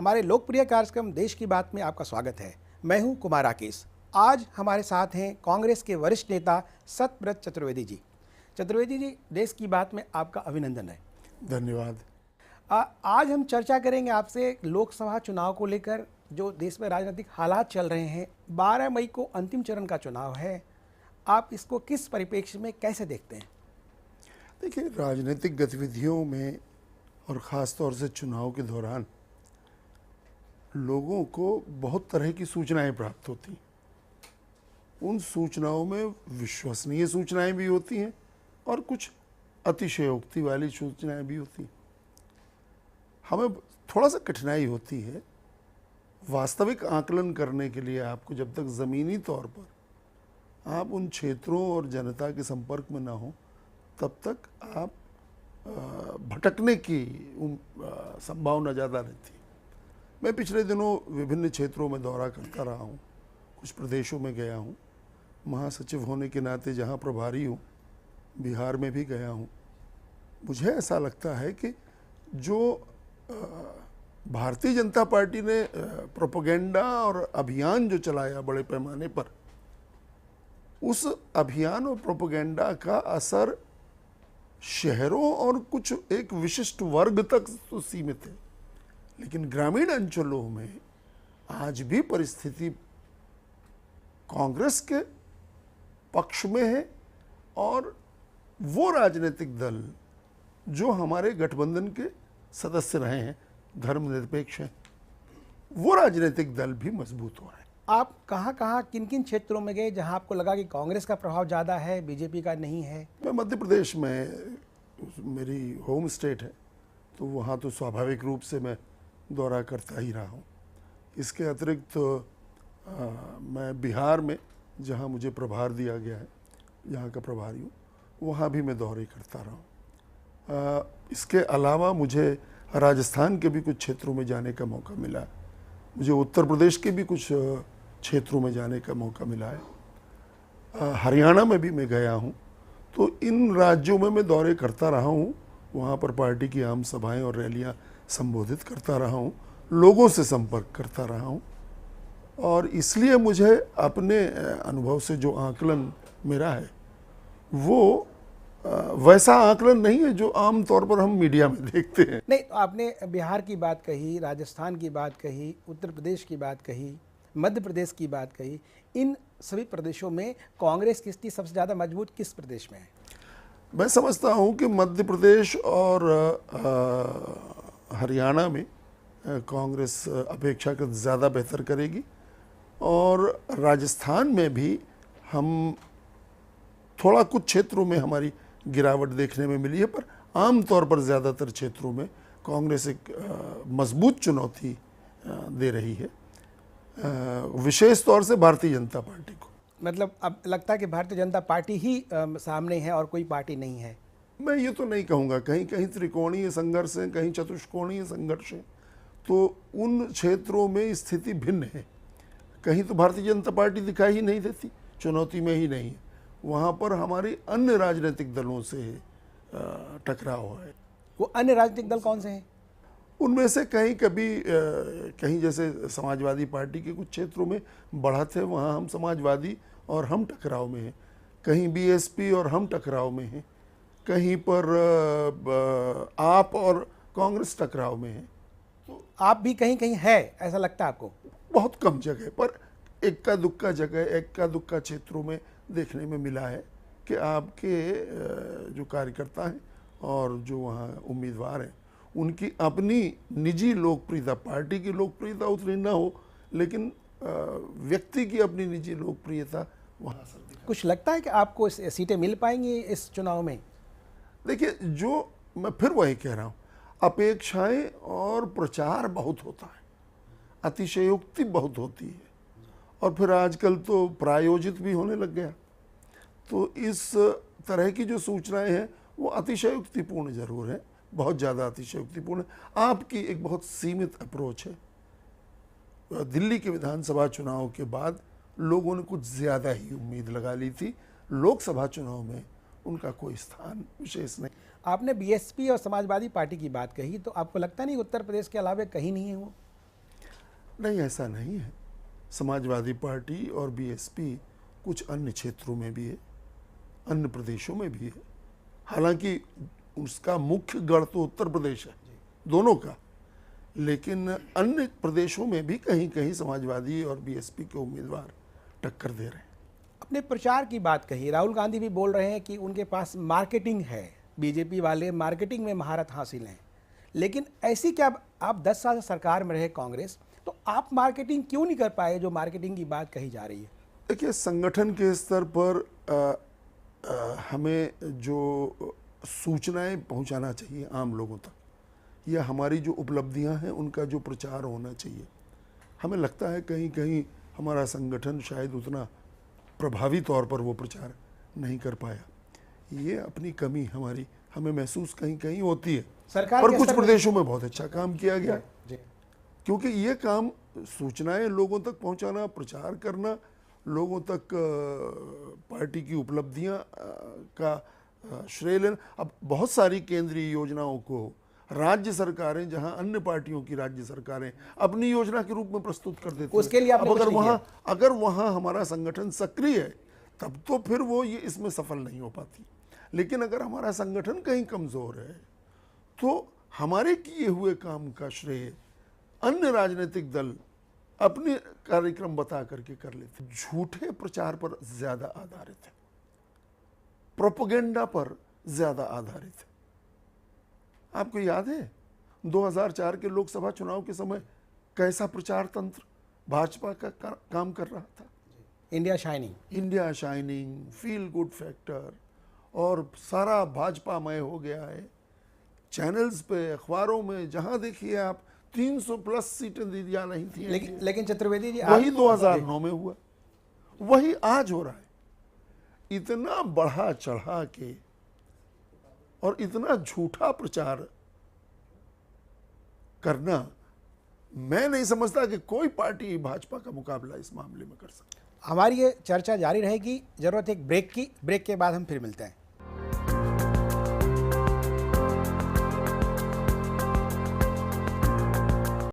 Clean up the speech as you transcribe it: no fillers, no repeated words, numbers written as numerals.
हमारे लोकप्रिय कार्यक्रम देश की बात में आपका स्वागत है। मैं हूं कुमार राकेश। आज हमारे साथ हैं कांग्रेस के वरिष्ठ नेता सत्यव्रत चतुर्वेदी जी। चतुर्वेदी जी, देश की बात में आपका अभिनंदन है। धन्यवाद। आज हम चर्चा करेंगे आपसे लोकसभा चुनाव को लेकर। जो देश में राजनीतिक हालात चल रहे हैं, 12 मई को अंतिम चरण का चुनाव है, आप इसको किस परिप्रेक्ष्य में कैसे देखते हैं? देखिए, राजनीतिक गतिविधियों में और ख़ास तौर से चुनाव के दौरान लोगों को बहुत तरह की सूचनाएं प्राप्त होती हैं। उन सूचनाओं में विश्वसनीय सूचनाएं भी होती हैं और कुछ अतिशयोक्ति वाली सूचनाएं भी होती हैं। हमें थोड़ा सा कठिनाई होती है वास्तविक आकलन करने के लिए। आपको जब तक ज़मीनी तौर पर आप उन क्षेत्रों और जनता के संपर्क में ना हो, तब तक आप भटकने की संभावना ज़्यादा रहती है। मैं पिछले दिनों विभिन्न क्षेत्रों में दौरा करता रहा हूँ, कुछ प्रदेशों में गया हूँ। महासचिव होने के नाते जहाँ प्रभारी हूँ, बिहार में भी गया हूँ। मुझे ऐसा लगता है कि जो भारतीय जनता पार्टी ने प्रोपेगेंडा और अभियान जो चलाया बड़े पैमाने पर, उस अभियान और प्रोपेगेंडा का असर शहरों और कुछ एक विशिष्ट वर्ग तक तो सीमित है, लेकिन ग्रामीण अंचलों में आज भी परिस्थिति कांग्रेस के पक्ष में है। और वो राजनीतिक दल जो हमारे गठबंधन के सदस्य रहे हैं, धर्मनिरपेक्ष हैं, वो राजनीतिक दल भी मजबूत हो रहे हैं। आप कहाँ किन किन क्षेत्रों में गए जहां आपको लगा कि कांग्रेस का प्रभाव ज़्यादा है, बीजेपी का नहीं है? मैं मध्य प्रदेश में, मेरी होम स्टेट है, तो वहाँ तो स्वाभाविक रूप से मैं दौरा करता ही रहा हूँ। इसके अतिरिक्त मैं बिहार में, जहाँ मुझे प्रभार दिया गया है, यहाँ का प्रभारी हूँ, वहाँ भी मैं दौरे करता रहा हूँ। इसके अलावा मुझे राजस्थान के भी कुछ क्षेत्रों में जाने का मौका मिला है। मुझे उत्तर प्रदेश के भी कुछ क्षेत्रों में जाने का मौका मिला है। हरियाणा में भी मैं गया हूँ। तो इन राज्यों में मैं दौरे करता रहा हूँ, वहाँ पर पार्टी की आम सभाएं और रैलियाँ संबोधित करता रहा हूँ, लोगों से संपर्क करता रहा हूँ। और इसलिए मुझे अपने अनुभव से जो आकलन मेरा है, वो वैसा आकलन नहीं है जो आम तौर पर हम मीडिया में देखते हैं। नहीं, आपने बिहार की बात कही, राजस्थान की बात कही, उत्तर प्रदेश की बात कही, मध्य प्रदेश की बात कही। इन सभी प्रदेशों में कांग्रेस की स्थिति सबसे ज़्यादा मजबूत किस प्रदेश में है? मैं समझता हूँ कि मध्य प्रदेश और हरियाणा में कांग्रेस अपेक्षाकृत ज़्यादा बेहतर करेगी। और राजस्थान में भी हम थोड़ा कुछ क्षेत्रों में हमारी गिरावट देखने में मिली है, पर आमतौर पर ज़्यादातर क्षेत्रों में कांग्रेस एक मजबूत चुनौती दे रही है, विशेष तौर से भारतीय जनता पार्टी को। मतलब अब लगता है कि भारतीय जनता पार्टी ही सामने है और कोई पार्टी नहीं है? मैं ये तो नहीं कहूँगा। कहीं कहीं त्रिकोणीय संघर्ष है, कहीं चतुष्कोणीय संघर्ष है, तो उन क्षेत्रों में स्थिति भिन्न है। कहीं तो भारतीय जनता पार्टी दिखाई ही नहीं देती, चुनौती में ही नहीं है। वहाँ पर हमारी अन्य राजनीतिक दलों से टकराव है। वो अन्य राजनीतिक दल कौन से हैं? उनमें से कहीं जैसे समाजवादी पार्टी के कुछ क्षेत्रों में बढ़त है, वहाँ हम समाजवादी और हम टकराव में हैं। कहीं बीएसपी और हम टकराव में हैं। कहीं पर आप और कांग्रेस टकराव में हैं। तो आप भी कहीं कहीं है, ऐसा लगता है आपको? बहुत कम जगह पर, इक्का दुक्का जगह, इक्का दुक्का क्षेत्रों में देखने में मिला है कि आपके जो कार्यकर्ता हैं और जो वहाँ उम्मीदवार हैं, उनकी अपनी निजी लोकप्रियता, पार्टी की लोकप्रियता उतनी ना हो, लेकिन व्यक्ति की अपनी निजी लोकप्रियता वहाँ से। कुछ लगता है कि आपको सीटें मिल पाएंगी इस चुनाव में? देखिए, जो मैं फिर वही कह रहा हूँ, अपेक्षाएं और प्रचार बहुत होता है, अतिशयोक्ति बहुत होती है, और फिर आजकल तो प्रायोजित भी होने लग गया। तो इस तरह की जो सूचनाएं हैं वो अतिशयोक्तिपूर्ण जरूर है, बहुत ज़्यादा अतिशयोक्तिपूर्ण। आपकी एक बहुत सीमित अप्रोच है। दिल्ली के विधानसभा चुनाव के बाद लोगों ने कुछ ज़्यादा ही उम्मीद लगा ली थी। लोकसभा चुनाव में उनका कोई स्थान विशेष नहीं। आपने बीएसपी और समाजवादी पार्टी की बात कही, तो आपको लगता नहीं उत्तर प्रदेश के अलावा कहीं नहीं है वो? नहीं, ऐसा नहीं है। समाजवादी पार्टी और बीएसपी कुछ अन्य क्षेत्रों में भी है, अन्य प्रदेशों में भी है। हालांकि उसका मुख्य गढ़ तो उत्तर प्रदेश है दोनों का, लेकिन अन्य प्रदेशों में भी कहीं कहीं समाजवादी और बीएसपी के उम्मीदवार टक्कर दे रहे हैं। अपने प्रचार की बात कही, राहुल गांधी भी बोल रहे हैं कि उनके पास मार्केटिंग है, बीजेपी वाले मार्केटिंग में महारत हासिल है। लेकिन ऐसी क्या, आप 10 साल सरकार में रहे कांग्रेस, तो आप मार्केटिंग क्यों नहीं कर पाए जो मार्केटिंग की बात कही जा रही है? देखिए, संगठन के स्तर पर हमें जो सूचनाएं पहुंचाना चाहिए आम लोगों तक, या हमारी जो उपलब्धियां हैं उनका जो प्रचार होना चाहिए, हमें लगता है कहीं कहीं हमारा संगठन शायद उतना प्रभावी तौर पर वो प्रचार नहीं कर पाया। ये अपनी कमी हमारी हमें महसूस कहीं कहीं होती है। सरकार और के कुछ स्तर पर- प्रदेशों में बहुत अच्छा काम किया गया है, जी। क्योंकि ये काम सूचनाएं लोगों तक पहुंचाना, प्रचार करना, लोगों तक पार्टी की उपलब्धियां का श्रेय लेना। अब बहुत सारी केंद्रीय योजनाओं को राज्य सरकारें, जहां अन्य पार्टियों की राज्य सरकारें अपनी योजना के रूप में प्रस्तुत कर देती हैं। उसके लिए आपने अब कुछ नहीं अगर वहां हमारा संगठन सक्रिय है, तब तो फिर वो ये इसमें सफल नहीं हो पाती। लेकिन अगर हमारा संगठन कहीं कमजोर है, तो हमारे किए हुए काम का श्रेय अन्य राजनीतिक दल अपने कार्यक्रम बता करके कर लेते। झूठे प्रचार पर ज्यादा आधारित है, प्रोपेगेंडा पर ज्यादा आधारित है। आपको याद है 2004 के लोकसभा चुनाव के समय कैसा प्रचार तंत्र भाजपा का काम कर रहा था? India shining, India shining, feel good factor, और सारा भाजपामय हो गया है। चैनल्स पे, अखबारों में जहां देखिए आप 300 प्लस सीटें दी जा रही थी। लेकिन चतुर्वेदी जी, वही 2009 में हुआ, वही आज हो रहा है। इतना बढ़ा चढ़ा के और इतना झूठा प्रचार करना, मैं नहीं समझता कि कोई पार्टी भाजपा का मुकाबला इस मामले में कर सकती है। हमारी ये चर्चा जारी रहेगी। जरूरत है एक ब्रेक की, ब्रेक के बाद हम फिर मिलते हैं।